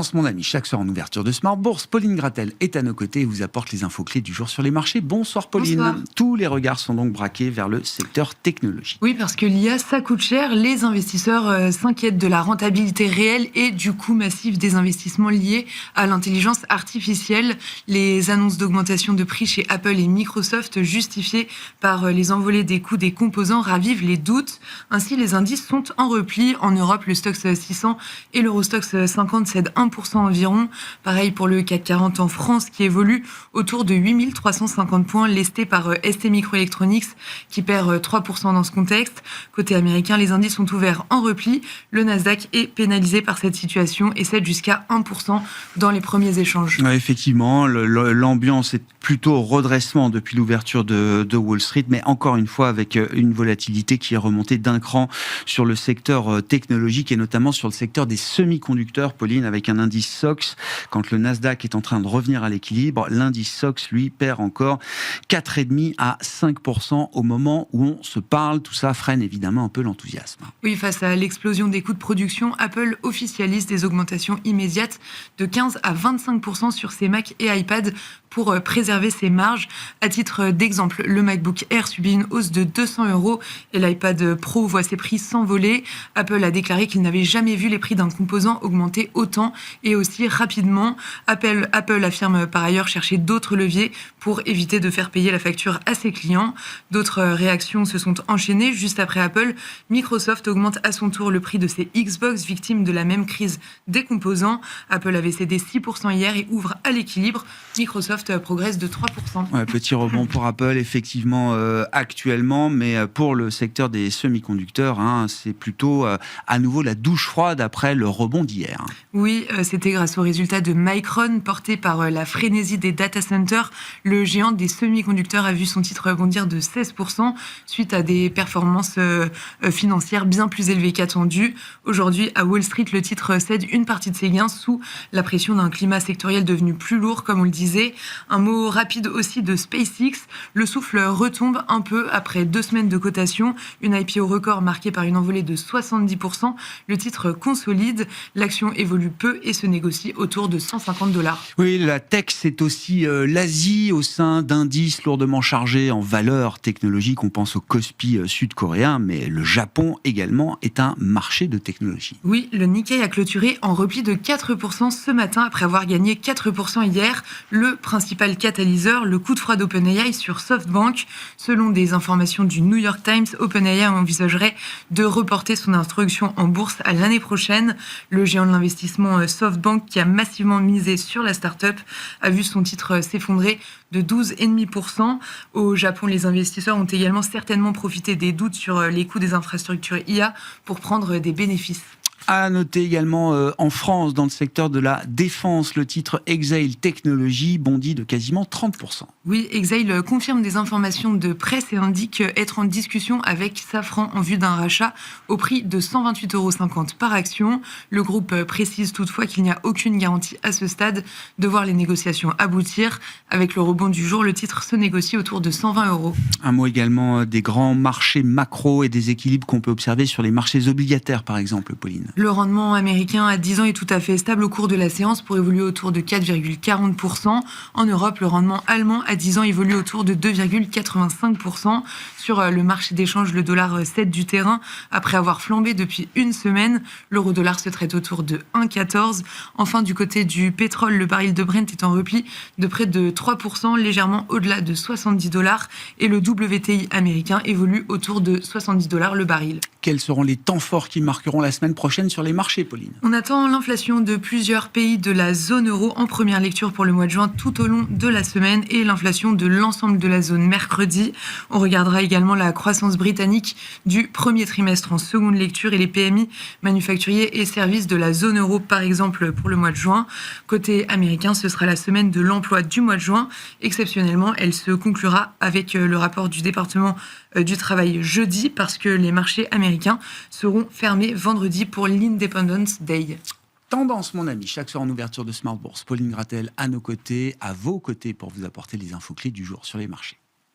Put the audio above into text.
Tendance, mon ami, chaque soir en ouverture de Smart Bourse, Pauline Gratel est à nos côtés et vous apporte les infos clés du jour sur les marchés. Bonsoir Pauline. Bonsoir. Tous les regards sont donc braqués vers le secteur technologique. Oui, parce que l'IA, ça coûte cher. Les investisseurs s'inquiètent de la rentabilité réelle et du coût massif des investissements liés à l'intelligence artificielle. Les annonces d'augmentation de prix chez Apple et Microsoft, justifiées par les envolées des coûts des composants, ravivent les doutes. Ainsi, les indices sont en repli. En Europe, le Stoxx 600 et l'Eurostoxx 50 cèdent 1% environ. Pareil pour le CAC 40 en France, qui évolue autour de 8350 points, lesté par STMicroelectronics, qui perd 3% dans ce contexte. Côté américain, les indices sont ouverts en repli. Le Nasdaq est pénalisé par cette situation et cède jusqu'à 1% dans les premiers échanges. Ouais, effectivement, l'ambiance est plutôt au redressement depuis l'ouverture de Wall Street, mais encore une fois avec une volatilité qui est remontée d'un cran sur le secteur technologique et notamment sur le secteur des semi-conducteurs, Pauline, avec un indice SOX. Quand le Nasdaq est en train de revenir à l'équilibre, l'indice SOX, lui, perd encore 4,5 à 5% au moment où on se parle. Tout ça freine évidemment un peu l'enthousiasme. Oui, face à l'explosion des coûts de production, Apple officialise des augmentations immédiates de 15 à 25% sur ses Mac et iPad pour préserver ses marges. À titre d'exemple, le MacBook Air subit une hausse de 200 € et l'iPad Pro voit ses prix s'envoler. Apple a déclaré qu'il n'avait jamais vu les prix d'un composant augmenter autant et aussi rapidement. Apple affirme par ailleurs chercher d'autres leviers pour éviter de faire payer la facture à ses clients. D'autres réactions se sont enchaînées. Juste après Apple, Microsoft augmente à son tour le prix de ses Xbox, victimes de la même crise des composants. Apple avait cédé 6% hier et ouvre à l'équilibre. Microsoft progresse de 3%. Ouais, petit rebond pour Apple, effectivement, actuellement, mais pour le secteur des semi-conducteurs, c'est plutôt à nouveau la douche froide après le rebond d'hier. Oui, c'était grâce aux résultats de Micron, porté par la frénésie des data centers. Le géant des semi-conducteurs a vu son titre rebondir de 16% suite à des performances financières bien plus élevées qu'attendues. Aujourd'hui, à Wall Street, le titre cède une partie de ses gains sous la pression d'un climat sectoriel devenu plus lourd, comme on le disait. Un mot rapide aussi de SpaceX. Le souffle retombe un peu après 2 semaines de cotation. Une IPO record marquée par une envolée de 70%. Le titre consolide. L'action évolue peu et se négocie autour de $150. Oui, la tech, c'est aussi l'Asie au sein d'indices lourdement chargés en valeurs technologiques. On pense au Kospi sud-coréen, mais le Japon également est un marché de technologie. Oui, le Nikkei a clôturé en repli de 4% ce matin après avoir gagné 4% hier. Le principal catalyseur, le coup de froid d'OpenAI sur SoftBank. Selon des informations du New York Times, OpenAI envisagerait de reporter son introduction en bourse à l'année prochaine. Le géant de l'investissement SoftBank, qui a massivement misé sur la start-up, a vu son titre s'effondrer de 12,5%. Au Japon, les investisseurs ont également certainement profité des doutes sur les coûts des infrastructures IA pour prendre des bénéfices. À noter également en France, dans le secteur de la défense, le titre Exail Technologies bondit de quasiment 30%. Oui, Exail confirme des informations de presse et indique être en discussion avec Safran en vue d'un rachat au prix de 128,50 € par action. Le groupe précise toutefois qu'il n'y a aucune garantie à ce stade de voir les négociations aboutir. Avec le rebond du jour, le titre se négocie autour de 120 €. Un mot également des grands marchés macro et des équilibres qu'on peut observer sur les marchés obligataires, par exemple, Pauline. Le rendement américain à 10 ans est tout à fait stable au cours de la séance pour évoluer autour de 4,40%. En Europe, le rendement allemand à 10 ans évolue autour de 2,85%. Sur le marché d'échange, le dollar cède du terrain après avoir flambé depuis une semaine. L'euro-dollar se traite autour de 1,14. Enfin, du côté du pétrole, le baril de Brent est en repli de près de 3%, légèrement au-delà de 70$. Et le WTI américain évolue autour de 70$ le baril. Quels seront les temps forts qui marqueront la semaine prochaine sur les marchés, Pauline? On attend l'inflation de plusieurs pays de la zone euro en première lecture pour le mois de juin tout au long de la semaine et l'inflation de l'ensemble de la zone mercredi. On regardera également la croissance britannique du premier trimestre en seconde lecture et les PMI manufacturiers et services de la zone euro, par exemple, pour le mois de juin. Côté américain, ce sera la semaine de l'emploi du mois de juin. Exceptionnellement, elle se conclura avec le rapport du département du travail jeudi parce que les marchés américains seront fermés vendredi pour l'Independence Day. Tendance, mon ami, chaque soir en ouverture de Smart Bourse. Pauline Gratel à nos côtés, à vos côtés pour vous apporter les infos clés du jour sur les marchés.